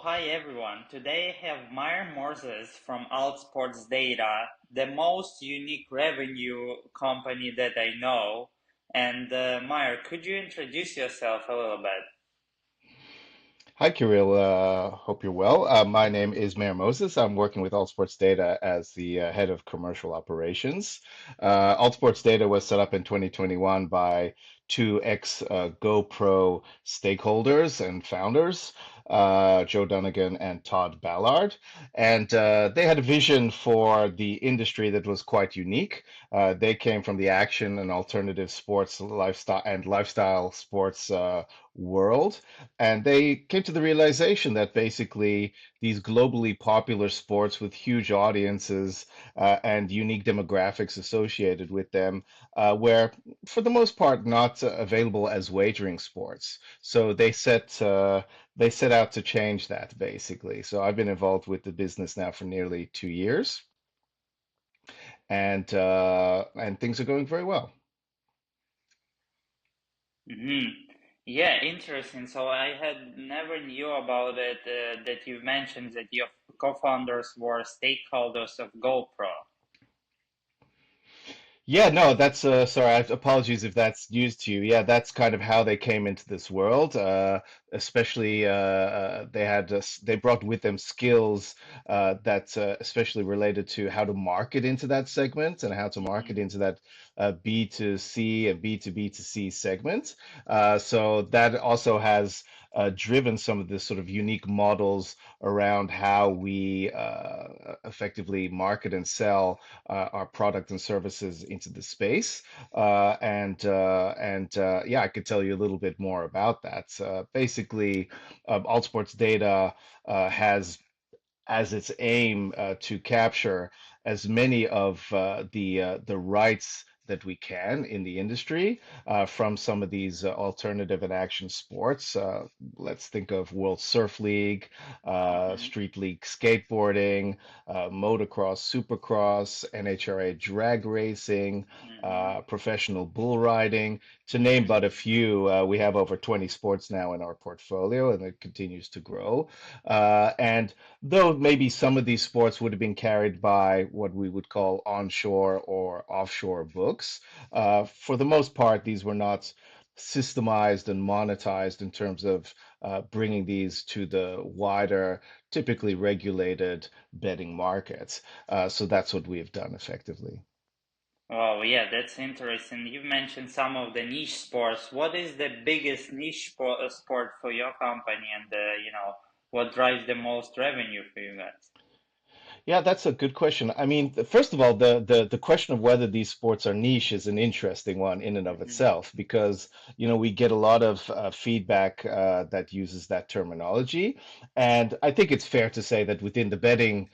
hi everyone. Today I have Meir Moses from Alt Sports Data, the most unique revenue company that I know. And Meir, could you introduce yourself a little bit? Hi, Kirill. Hope you're well. My name is Meir Moses. I'm working with All Sports Data as the head of commercial operations. All Sports Data was set up in 2021 by two ex-GoPro stakeholders and founders, Joe Dunnigan and Todd Ballard. And they had a vision for the industry that was quite unique. They came from the action and alternative sports lifestyle sports world. And they came to the realization that basically these globally popular sports with huge audiences and unique demographics associated with them were, for the most part, not available as wagering sports. So they set out to change that basically. So I've been involved with the business now for nearly 2 years, and things are going very well. Hmm. Yeah, interesting. So I had never knew about it, that you mentioned that your co-founders were stakeholders of GoPro. Yeah, no, that's sorry, apologies if that's news to you. Yeah, that's kind of how they came into this world. Especially they brought with them skills that especially related to how to market into that segment and how to market Hmm. into that B2C and B2B2C segment. So that also has driven some of the sort of unique models around how we effectively market and sell our product and services into the space. Yeah, I could tell you a little bit more about that. Basically, All Sports Data has as its aim to capture as many of the rights that we can in the industry from some of these alternative and action sports. Let's think of World Surf League, Hmm. Street League skateboarding, motocross, supercross, NHRA drag racing, Hmm. professional bull riding, to name but a few. We have over 20 sports now in our portfolio, and it continues to grow. And though maybe some of these sports would have been carried by what we would call onshore or offshore books, for the most part, these were not systemized and monetized in terms of bringing these to the wider, typically regulated betting markets. So that's what we have done effectively. Oh, yeah, that's interesting. You mentioned some of the niche sports. What is the biggest niche sport for your company, and what drives the most revenue for you guys? Yeah, that's a good question. I mean, first of all, the question of whether these sports are niche is an interesting one in and of Hmm. itself because, we get a lot of feedback that uses that terminology. And I think it's fair to say that within the betting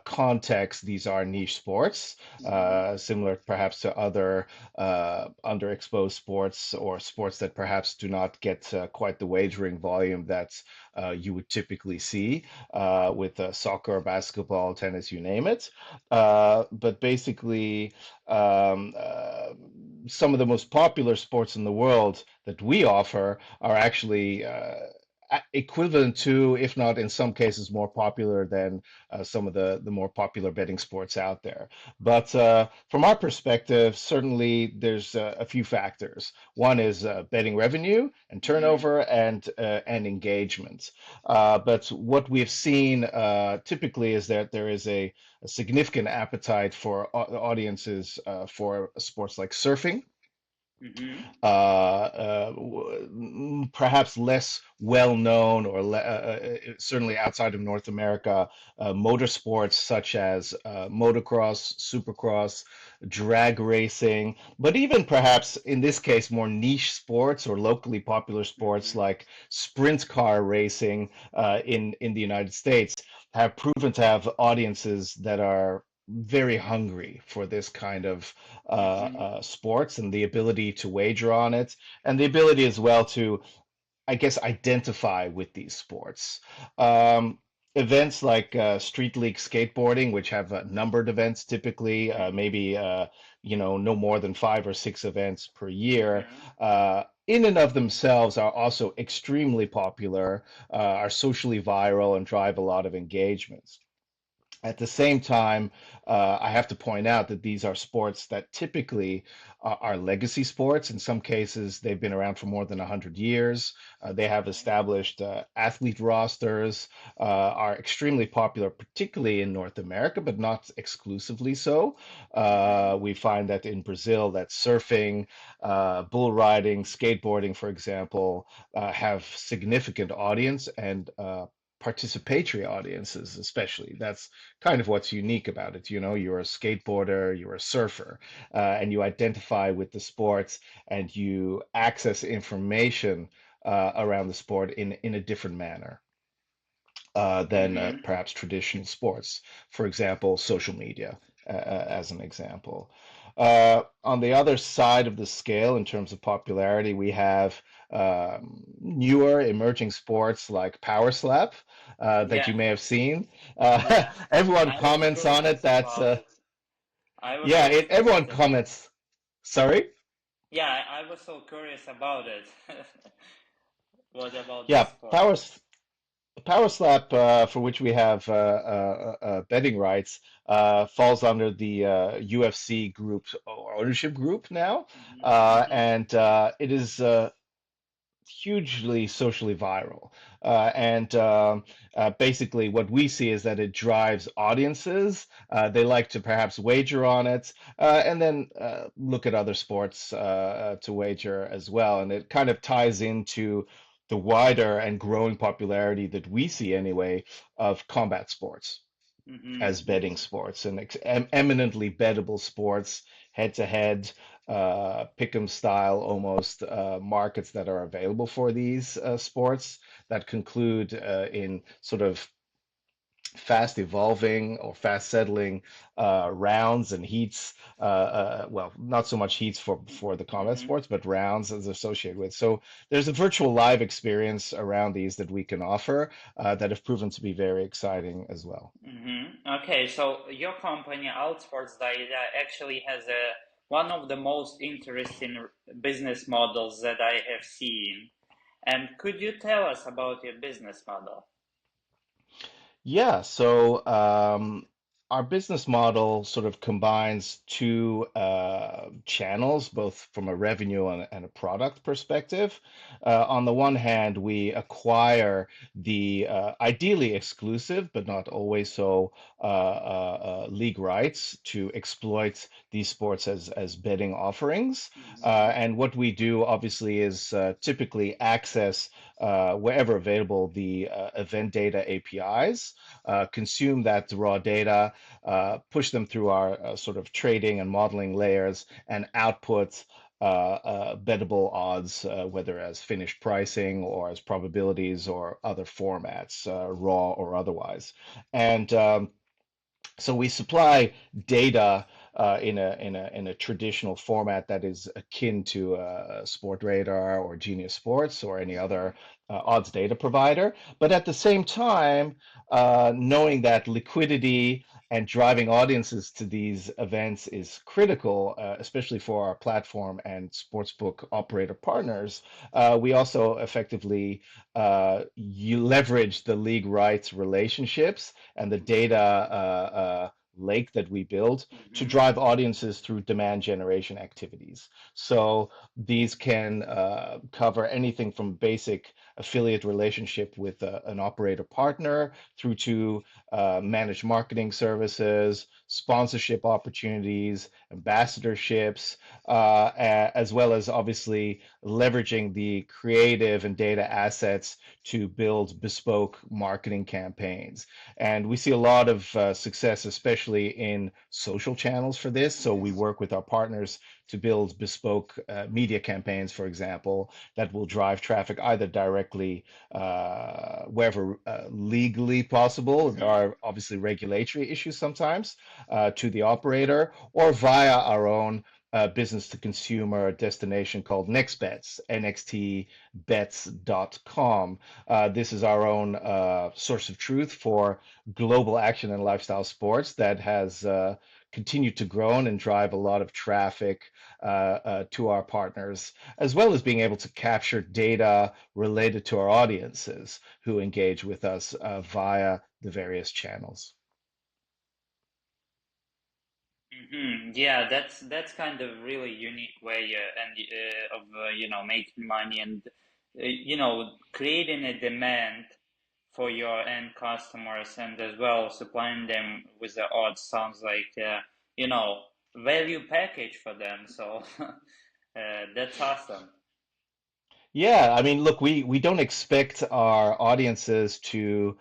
context, these are niche sports, Hmm. similar perhaps to other underexposed sports or sports that perhaps do not get quite the wagering volume that you would typically see with soccer, basketball, tennis, you name it. But basically, um, uh, some of the most popular sports in the world that we offer are actually equivalent to, if not in some cases more popular than some of the more popular betting sports out there. But from our perspective, certainly there's a few factors. One is betting revenue and Hmm. turnover and engagement. But what we've seen typically is that there is a significant appetite for audiences for sports like surfing, Hmm. perhaps less well known or certainly outside of North America, motorsports such as motocross, supercross, drag racing, but even perhaps in this case more niche sports or locally popular sports Hmm. like sprint car racing in the United States have proven to have audiences that are very hungry for this kind of Hmm. sports and the ability to wager on it, and the ability as well to, I guess, identify with these sports. Events like Street League skateboarding, which have numbered events typically, maybe no more than 5 or 6 events per year, Hmm. in and of themselves are also extremely popular, are socially viral, and drive a lot of engagements. At the same time, I have to point out that these are sports that typically are legacy sports. In some cases, they've been around for more than 100 years. They have Mhm. established athlete rosters, are extremely popular, particularly in North America, but not exclusively so. Mhm. We find that in Brazil, that surfing, bull riding, skateboarding, for example, have significant audience and participatory audiences, especially. That's kind of what's unique about it. You know, you're a skateboarder, you're a surfer, and you identify with the sports and you access information around the sport in a different manner than Mhm. perhaps traditional sports. For example, social media, as an example. On the other side of the scale, in terms of popularity, we have newer emerging sports like Power Slap that Yeah. you may have seen. Yeah. Everyone I was comments on it. curious That's about it. I was yeah, so curious everyone about. comments. Sorry. Yeah, I was so curious about it. What about this Yeah, sport? Power Slap, for which we have betting rights, falls under the UFC group or ownership group now, Mhm. Mhm. and it is hugely socially viral. And Basically, what we see is that it drives audiences. They like to perhaps wager on it, and then look at other sports to wager as well. And it kind of ties into the wider and growing popularity that we see anyway of combat sports as Mhm. betting sports and eminently bettable sports, head to head, pick'em style almost markets that are available for these sports that conclude in sort of fast evolving or fast settling rounds and heats. Well, not so much heats for the combat Mhm. sports, but rounds as associated with. So there's a virtual live experience around these that we can offer that have proven to be very exciting as well. Okay, so your company, Outsports Data, actually has a one of the most interesting business models that I have seen. And could you tell us about your business model? Yeah, so our business model sort of combines two channels, both from a revenue and a product perspective. On the one hand, we acquire the ideally exclusive, but not always so, league rights to exploit these sports as betting offerings. Mhm. And what we do, obviously, is typically access wherever available the event data APIs, consume that raw data, push them through our sort of trading and modeling layers, and output bettable odds, whether as finished pricing or as probabilities or other formats, raw or otherwise. And So we supply data in a traditional format that is akin to Sport Radar or Genius Sports or any other Mhm. odds data provider. But at the same time, knowing that liquidity and driving audiences to these events is critical, especially for our platform and sportsbook operator partners, we also effectively you leverage the league rights relationships and the data lake that we build to Mhm. drive audiences through demand generation activities. So these can cover anything from basic affiliate relationship with an operator partner through to managed marketing services, sponsorship opportunities, ambassadorships, as well as obviously leveraging the creative and data assets to build bespoke marketing campaigns. And we see a lot of success, especially in social channels for this. So we Mhm. work with our partners to build bespoke media campaigns, for example, that will drive traffic either directly wherever legally possible. There Mhm. are obviously regulatory issues sometimes to the operator, or via our own business to consumer destination called NextBets, nxtbets.com. This is our own source of truth for global action and lifestyle sports that has continued to grow and drive a lot of traffic to our partners, as well as being able to capture data related to our audiences who engage with us via the various channels. Yeah, that's kind of really unique way and of making money and creating a demand for your end customers and as well supplying them with the odds sounds like value package for them. So that's awesome. Yeah, I mean, look, we don't expect our audiences to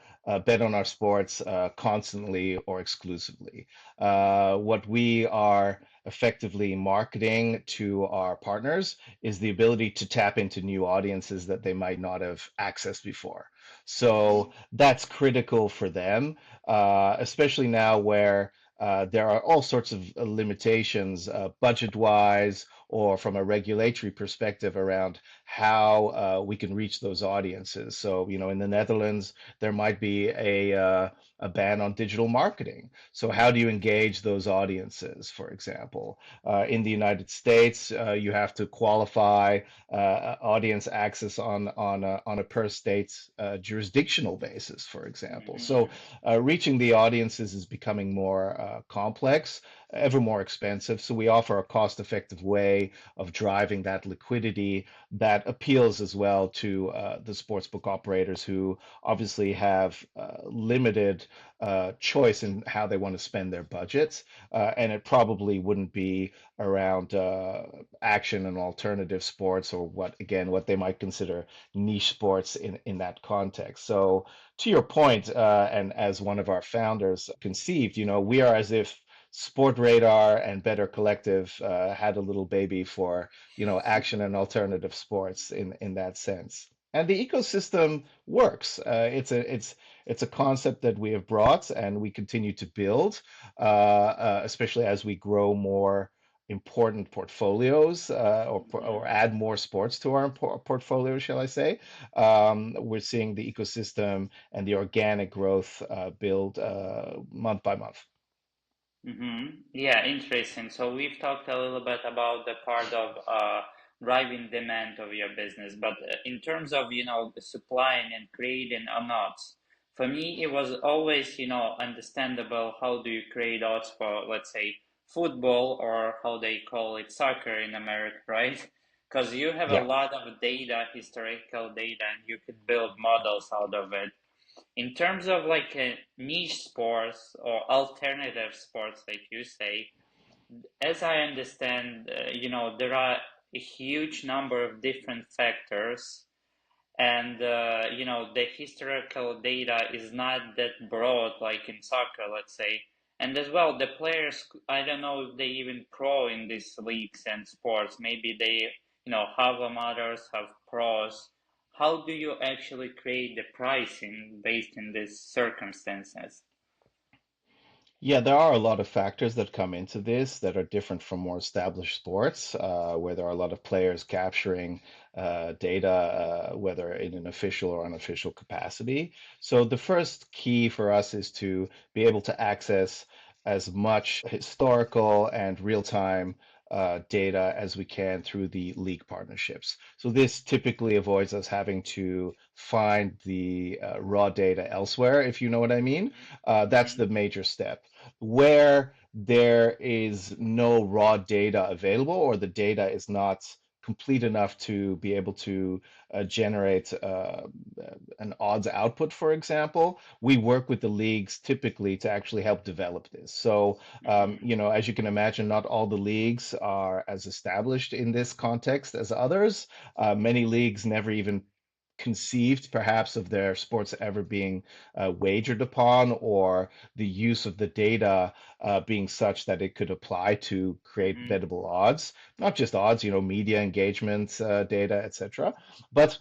bet on our sports constantly or exclusively. What we are effectively marketing to our partners is the ability to tap into new audiences that they might not have accessed before. So Hmm. that's critical for them, especially now where there are all sorts of limitations, budget-wise or from a regulatory perspective around how we can reach those audiences. So, in the Netherlands, there might be a ban on digital marketing. So, how do you engage those audiences, for example? In the United States, you have to qualify audience access on a per state jurisdictional basis, for example. So, Hmm. reaching the audiences is becoming more complex, ever more expensive. So, we offer a cost-effective way of driving that liquidity that appeals as well to the sportsbook operators who obviously have limited choice in how they want to spend their budgets. And it probably wouldn't be around action and alternative sports or what they might consider niche sports in that context. So, to your point, and as one of our founders conceived, we are as if Sport Radar and Better Collective had a little baby for action and alternative sports in that sense. And the ecosystem works. It's a concept that we have brought and we continue to build, especially as we grow more important portfolios or Hmm. add more sports to our portfolio, shall I say. We're seeing the ecosystem and the organic growth build month by month. Yeah, interesting. So we've talked a little bit about the part of driving demand of your business, but in terms of, supplying and creating odds, for me, it was always, understandable how do you create odds for, let's say, football or how they call it soccer in America, right? Because you have a Yeah. lot of data, historical data, and you could build models out of it. In terms of like niche sports or alternative sports, like you say, as I understand, there are a huge number of different factors, and the historical data is not that broad like in soccer, let's say. And as well, the players, I don't know if they even pro in these leagues and sports. Maybe they, have amateurs, have pros. How do you actually create the pricing based in these circumstances? Yeah, there are a lot of factors that come into this that are different from more established sports, where there are a lot of players capturing data, whether in an official or unofficial capacity. So the first key for us is to be able to access as much historical and real-time data as we can through the league partnerships. So this typically avoids us having to find the raw data elsewhere, if you know what I mean. That's the Hmm. major step. Where there is no raw data available or the data is not complete enough to be able to generate an odds output, for example, we work with the leagues typically to actually help develop this. So, Hmm. as you can imagine, not all the leagues are as established in this context as others. Many leagues never even conceived perhaps of their sports ever being wagered upon or the use of the data being such that it could apply to create Hmm. bettable odds, not just odds, media engagement data, etc. But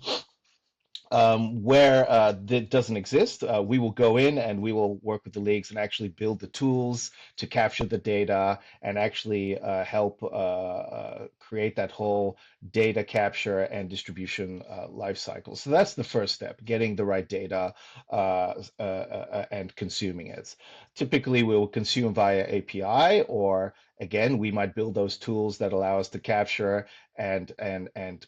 Where that doesn't exist, we will go in and we will work with the leagues and actually build the tools to capture the data and actually help create that whole data capture and distribution life cycle. So that's the first step, getting the right data and consuming it. Typically, we will consume via API, or again, we might build those tools that allow us to capture and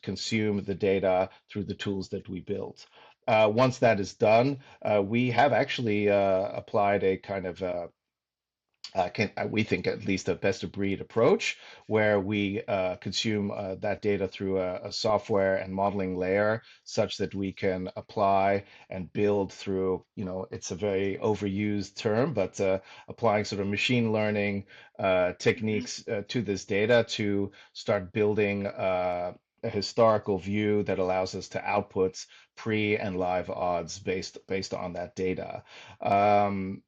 consume the data through the tools that we build. Once that is done, we have actually applied a kind of we think at least a best of breed approach where we consume that data through a software and modeling layer such that we can apply and build through, it's a very overused term, but applying sort of machine learning Hmm. techniques to this data to start building a historical view that allows us to output pre and live odds based on that data. Um,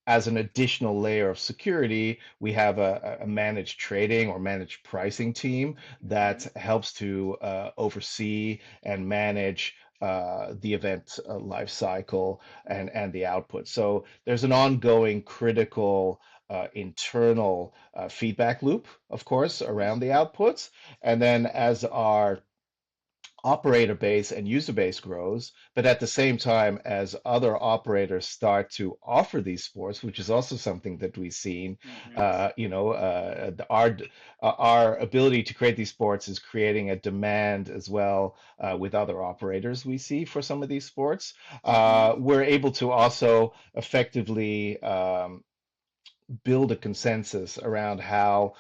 as an additional layer of security, we have a managed trading or managed pricing team that Hmm. helps to oversee and manage the event life cycle and the output. So there's an ongoing critical internal feedback loop, of course, around the outputs. And then as our operator base and user base grows, but at the same time, as other operators start to offer these sports, which is also something that we've seen, Hmm. our ability to create these sports is creating a demand as well with other operators we see for some of these sports. Hmm. We're able to also effectively build a consensus around how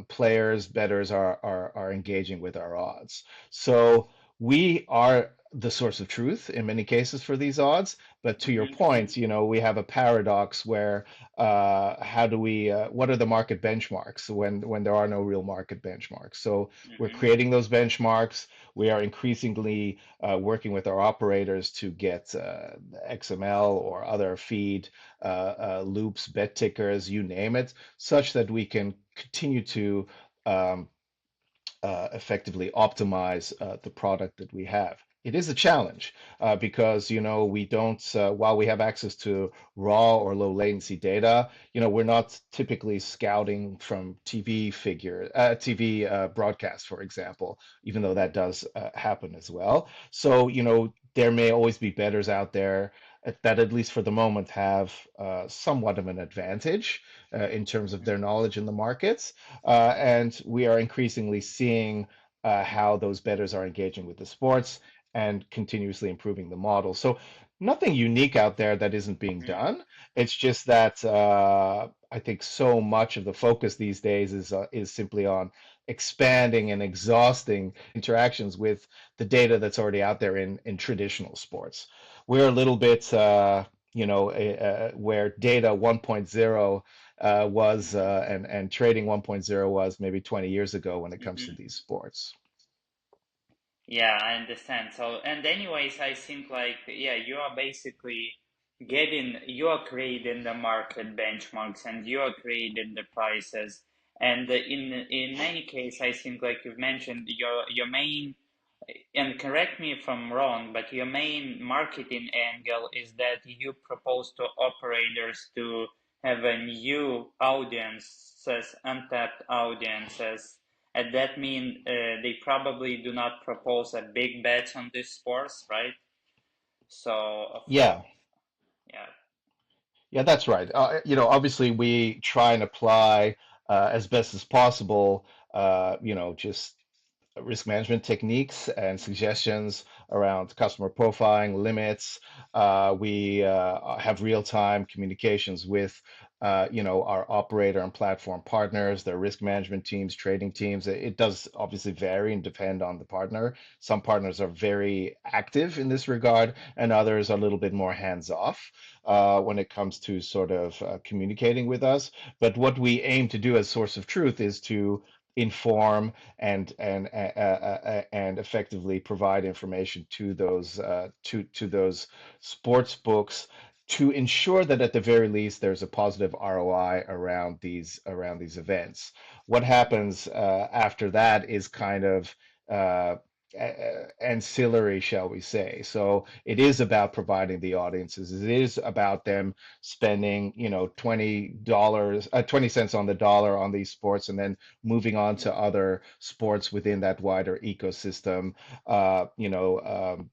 players, bettors are engaging with our odds. So we are the source of truth in many cases for these odds. But to your Hmm. point, we have a paradox where how do we, what are the market benchmarks when there are no real market benchmarks? So we're Hmm. creating those benchmarks. We are increasingly working with our operators to get XML or other feed loops, bet tickers, you name it, such that we can continue to um, effectively optimize the product that we have. It is a challenge because we don't while we have access to raw or low latency data, we're not typically scouting from TV broadcast, for example, even though that does happen as well. So there may always be bettors out there that at least for the moment have somewhat of an advantage in terms of their knowledge in the markets, and we are increasingly seeing how those bettors are engaging with the sports and continuously improving the model. So nothing unique out there that isn't being Hmm. done. It's just that I think so much of the focus these days is simply on expanding and exhausting interactions with the data that's already out there in traditional sports. We're a little bit, where data 1.0 was Hmm. and trading 1.0 was maybe 20 years ago when it comes to Hmm. these sports. Yeah, I understand. So, and anyways, I think like, yeah, you are basically you are creating the market benchmarks and you are creating the prices. And in any case, I think like you've mentioned, your main, and correct me if I'm wrong, but your main marketing angle is that you propose to operators to have a new audiences, untapped audiences, and that means they probably do not propose a big bet on this sports, right? So for Yeah, yeah. yeah, that's right. Obviously we try and apply as best as possible, just risk management techniques and suggestions around customer profiling, limits. We have real-time communications with, our operator and platform partners, their risk management teams, trading teams. It does obviously vary and depend on the partner. Some partners are very active in this regard, and others are a little bit more hands-off when it comes to sort of communicating with us. But what we aim to do as source of truth is to inform and effectively provide information to those sports books to ensure that at the very least there's a positive ROI around these events. What Mhm. happens after that is kind of ancillary, shall we say. So it is about providing the audiences. It is about them spending, $20, 20 cents on the dollar on these sports and then moving on to other sports within that wider ecosystem. Uh, you know, um,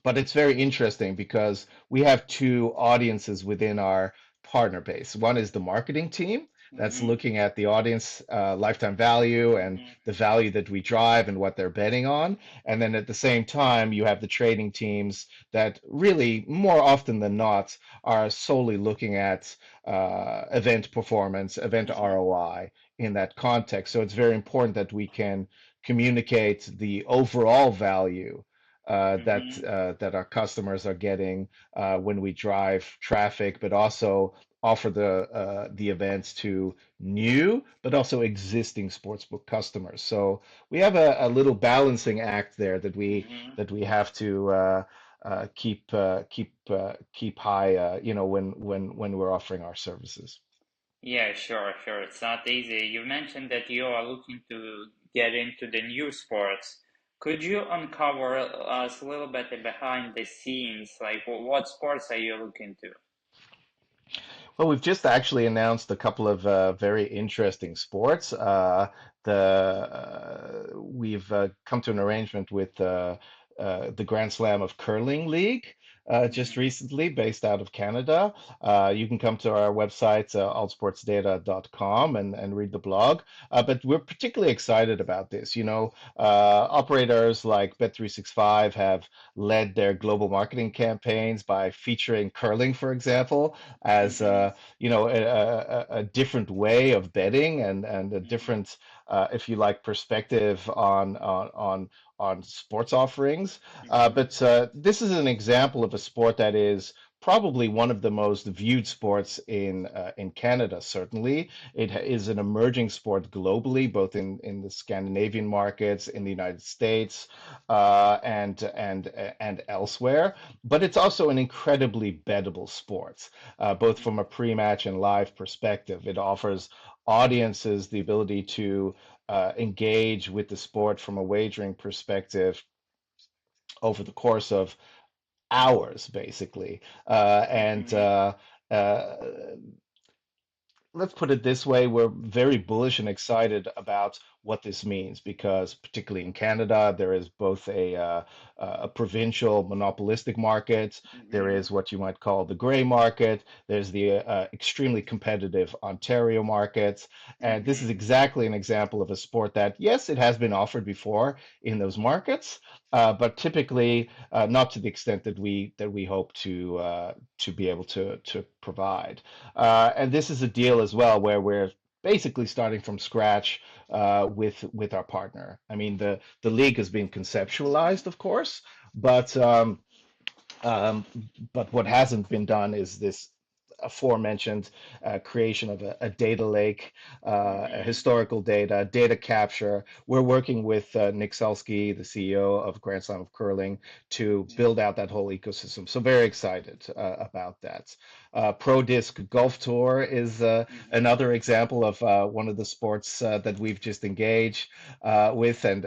but it's very interesting because we have two audiences within our partner base. One is the marketing team that's Mm-hmm. looking at the audience lifetime value and Mm-hmm. the value that we drive and what they're betting on. And then at the same time, you have the trading teams that really, more often than not, are solely looking at event performance, event Mm-hmm. ROI in that context. So it's very important that we can communicate the overall value Mm-hmm. that our customers are getting when we drive traffic, but also offer the events to new but also existing sportsbook customers. So we have a little balancing act there Mm-hmm. that we have to keep high, when we're offering our services. Yeah, sure, sure. It's not easy. You mentioned that you are looking to get into the new sports. Could you uncover us a little bit behind the scenes? Like, what sports are you looking to? Well, we've just actually announced a couple of very interesting sports. We've come to an arrangement with the Grand Slam of Curling League just Mm-hmm. recently, based out of Canada. You can come to our website, allsportsdata.com, and read the blog. But we're particularly excited about this. Operators like Bet365 have led their global marketing campaigns by featuring curling, for example, as Mm-hmm. a different way of betting and a Mm-hmm. different, if you like, perspective on sports offerings. Mm-hmm. But this is an example of a sport that is probably one of the most viewed sports in Canada. Certainly, is an emerging sport globally, both in the Scandinavian markets, in the United States, and elsewhere. But it's also an incredibly bettable sport, both from a pre-match and live perspective. It offers audiences the ability to engage with the sport from a wagering perspective over the course of hours, basically. And Mm-hmm. uh, Let's put it this way, we're very bullish and excited about what this means because, particularly in Canada, there is both a provincial monopolistic market, there Mm-hmm. is what you might call the gray market, there's the extremely competitive Ontario market. And this is Mm-hmm. exactly an example of a sport that, yes, it has been offered before in those markets, but typically not to the extent that we hope to be able to provide. And this is a deal as well where we're basically starting from scratch with our partner. I mean, the league has been conceptualized, of course, but um, but what hasn't been done is this aforementioned creation of a data lake, a Mm-hmm. historical data capture. We're working with Nick Selsky, the CEO of Grand Slam of Curling, to build out that whole ecosystem. So very excited about that. Pro Disc Golf Tour is Mm-hmm. another example of one of the sports that we've just engaged with, and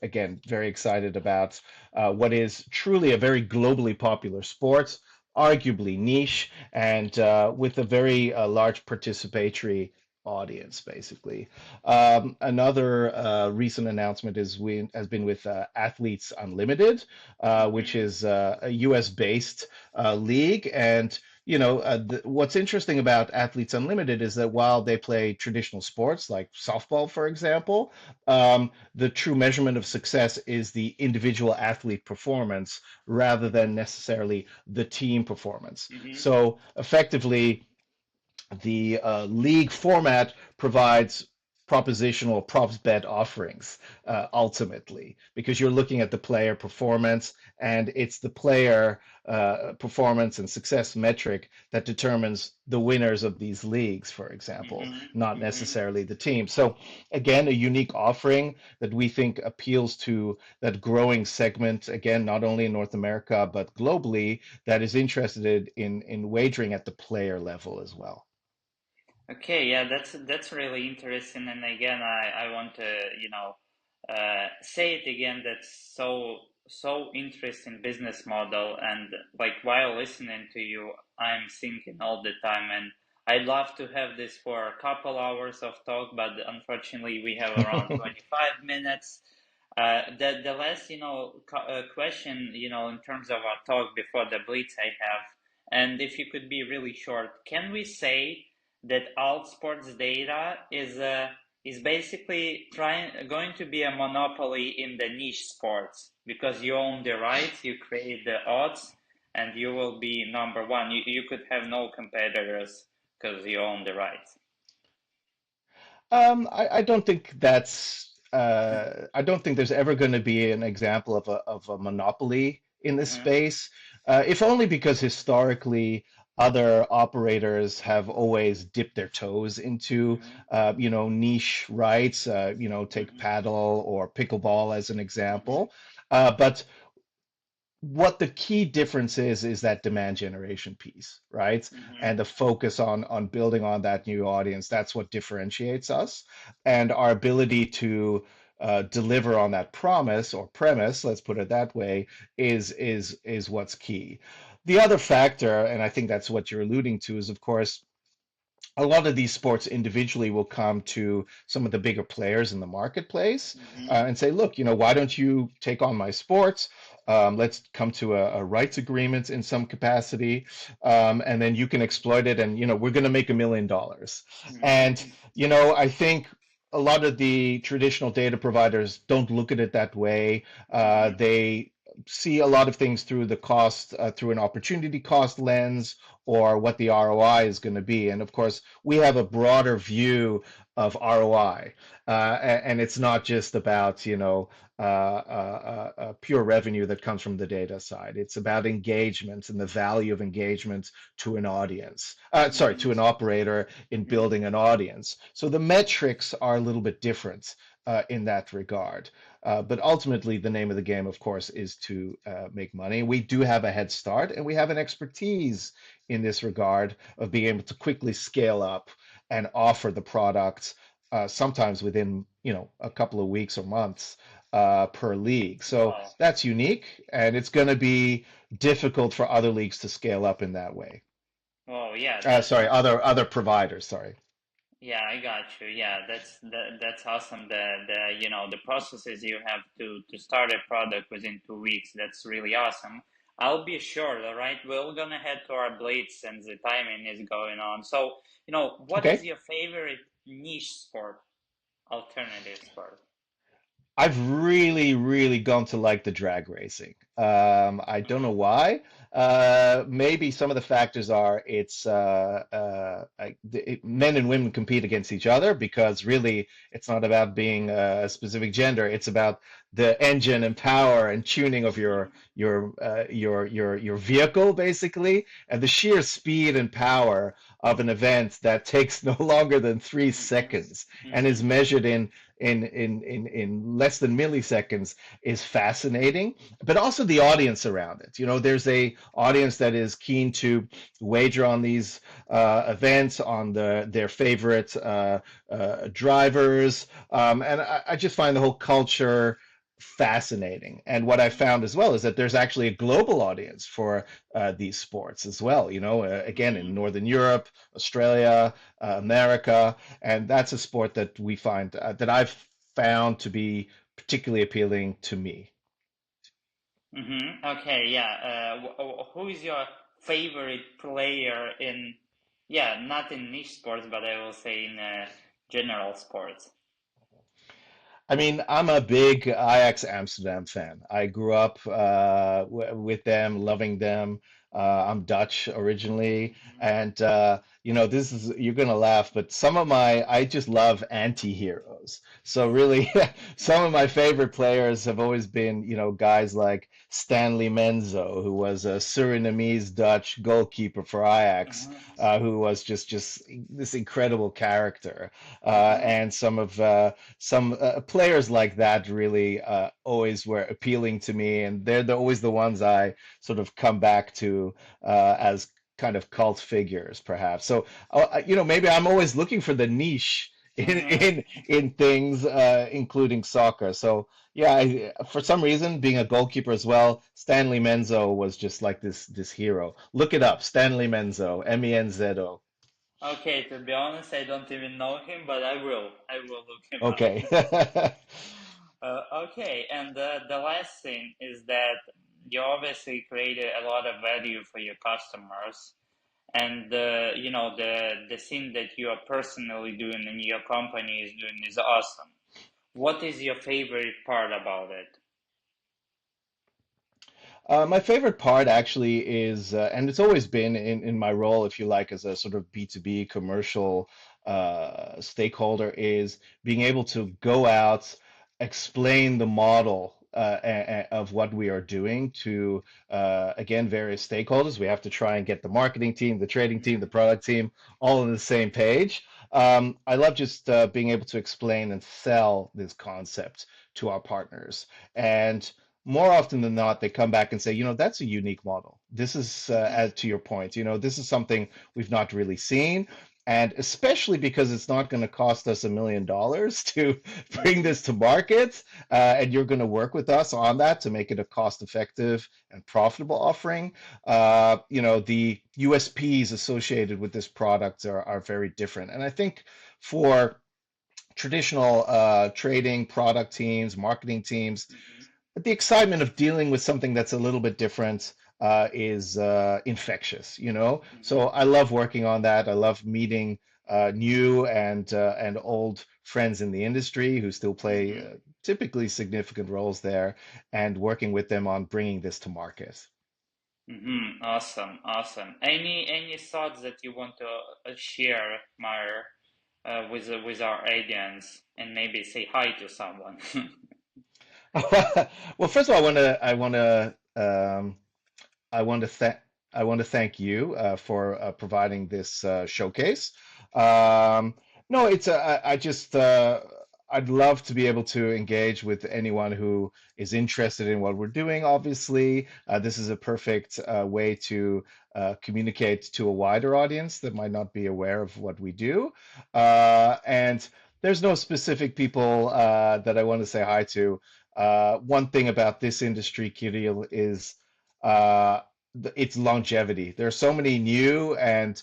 again, very excited about what is truly a very globally popular sport, arguably niche, and with a very large participatory audience, basically. Another recent announcement has been with Athletes Unlimited, which Mm-hmm. is a US-based league. And what's interesting about Athletes Unlimited is that while they play traditional sports like softball, for example, the true measurement of success is the individual athlete performance rather than necessarily the team performance. Mm-hmm. So effectively, the league format provides propositional props bet offerings ultimately because you're looking at the player performance and it's the player performance and success metric that determines the winners of these leagues, for example, Mm-hmm. not Mm-hmm. necessarily the team. So again, a unique offering that we think appeals to that growing segment, again, not only in North America but globally, that is interested in wagering at the player level as well. Okay, yeah, that's really interesting. And again, I want to, say it again. That's so interesting business model, and like while listening to you, I'm thinking all the time, and I'd love to have this for a couple hours of talk, but unfortunately we have around 25 minutes. The last, question, in terms of our talk before the blitz I have, and if you could be really short, can we say that alt sports data is basically going to be a monopoly in the niche sports because you own the rights, you create the odds, and you will be number one. You could have no competitors because you own the rights. I don't think that's I don't think there's ever going to be an example of a monopoly in this Mm-hmm, space, if only because historically other operators have always dipped their toes into mm-hmm, niche rights. Take mm-hmm, paddle or pickleball as an mm-hmm, example. But what the key difference is that demand generation piece, right? mm-hmm, And the focus on building on that new audience. That's what differentiates us, and our ability to deliver on that promise or premise, let's put it that way, is what's key. The other factor, and I think that's what you're alluding to, is of course a lot of these sports individually will come to some of the bigger players in the marketplace mm-hmm, and say, look, why don't you take on my sports? Let's come to a rights agreement in some capacity, and then you can exploit it, and we're going to make $1 million. mm-hmm, And I think a lot of the traditional data providers don't look at it that way. mm-hmm, They see a lot of things through the cost, through an opportunity cost lens, or what the ROI is going to be. And of course, we have a broader view of ROI, and it's not just about pure revenue that comes from the data side. It's about engagement and the value of engagement to an audience. Sorry, to an operator in mm-hmm, building an audience. So the metrics are a little bit different in that regard. But ultimately, the name of the game, of course, is to make money. We do have a head start, and we have an expertise in this regard of being able to quickly scale up and offer the products, sometimes within a couple of weeks or months per league. So wow. that's unique, and it's going to be difficult for other leagues to scale up in that way. Oh yeah, Sorry, other providers. Sorry. yeah, I got you. Yeah, that's awesome. The processes you have to start a product within 2 weeks. That's really awesome. I'll be sure. All right, we're gonna head to our blitz, and the timing is going on. So, what is Okay. your favorite niche sport, alternative sport? I've really, really gone to like the drag racing. I don't know Mm-hmm, why. Maybe some of the factors are men and women compete against each other because really it's not about being a specific gender. It's about the engine and power and tuning of mm-hmm, your vehicle basically, and the sheer speed and power of an event that takes no longer than three mm-hmm, seconds and is mm-hmm, measured in less than milliseconds is fascinating, but also the audience around it. There's a audience that is keen to wager on these events, on their favorite drivers, and I just find the whole culture fascinating. And what I found as well is that there's actually a global audience for these sports as well. Again, in mm-hmm. Northern Europe, Australia, America, and that's a sport that we find that I've found to be particularly appealing to me. Mm-hmm. Okay, yeah. Who is your favorite player in, yeah, not in niche sports, but I will say in general sports? I mean, I'm a big Ajax Amsterdam fan. I grew up with them, loving them. I'm Dutch originally, Mm-hmm. and this is you're gonna laugh, but I just love anti-heroes. So really, some of my favorite players have always been, guys like Stanley Menzo, who was a Surinamese Dutch goalkeeper for Ajax, Uh-huh. who was just this incredible character, Uh-huh. and some players like that really always were appealing to me, and they're always the ones I sort of come back to as kind of cult figures, perhaps. So, maybe I'm always looking for the niche in things, including soccer. So yeah, for some reason, being a goalkeeper as well, Stanley Menzo was just like this hero. Look it up, Stanley Menzo, Menzo. Okay, to be honest, I don't even know him, but I will. I will look him up. Okay. Okay, and the last thing is that you obviously created a lot of value for your customers, and the thing that you are personally doing and your company is doing is awesome. What is your favorite part about it? My favorite part actually is, and it's always been in my role, if you like, as a sort of B2B commercial stakeholder, is being able to go out, explain the model of what we are doing to, again, various stakeholders. We have to try and get the marketing team, the trading team, the Hmm. product team all on the same page. I love just being able to explain and sell this concept to our partners. And more often than not, they come back and say, that's a unique model. This is, Hmm. as to your point, this is something we've not really seen. And especially because it's not going to cost us $1 million to bring Hmm. this to market, and you're going to work with us on that to make it a cost-effective and profitable offering. The USPs associated with this product are very different. And I think for traditional trading product teams, marketing teams, Hmm. but the excitement of dealing with something that's a little bit different is infectious. So Hmm. I love working on that. I love meeting new and old friends in the industry who still play Hmm. typically significant roles there, and working with them on bringing this to market. Hmm. Awesome, awesome. Any thoughts that you want to share, Meyer, with our audience, and maybe say hi to someone? Well, first of all, I want to thank I want to thank you for providing this showcase. Um, no, I just I'd love to be able to engage with anyone who is interested in what we're doing. Obviously, this is a perfect way to communicate to a wider audience that might not be aware of what we do. And there's no specific people that I want to say hi to. One thing about this industry, Kirill, is uh, its longevity. There are so many new and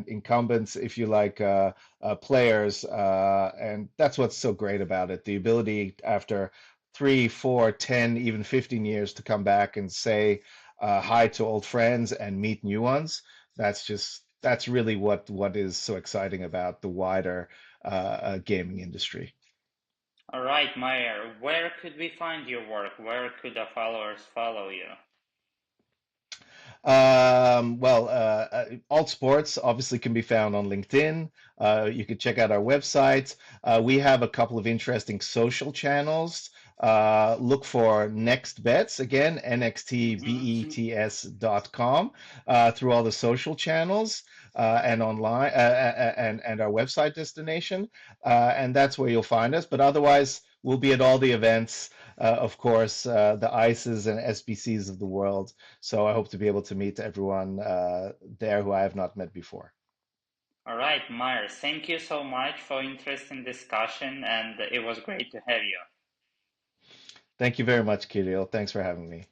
incumbents, if you like, players, and that's what's so great about it. The ability after 3, 4, 10, even 15 years to come back and say hi to old friends and meet new ones. That's really what is so exciting about the wider gaming industry. All right, Meyer, where could we find your work? Where could the followers follow you? Alt Sports obviously can be found on LinkedIn. You can check out our website. We have a couple of interesting social channels. Look for Next Bets, again, Hmm. nxtbets.com, through all the social channels and online and our website destination. And that's where you'll find us. But otherwise, we'll be at all the events, of course, the ICEs and SBCs of the world. So I hope to be able to meet everyone there who I have not met before. All right, Meyer, thank you so much for interesting discussion, and it was great to have you. Thank you very much, Kirill. Thanks for having me.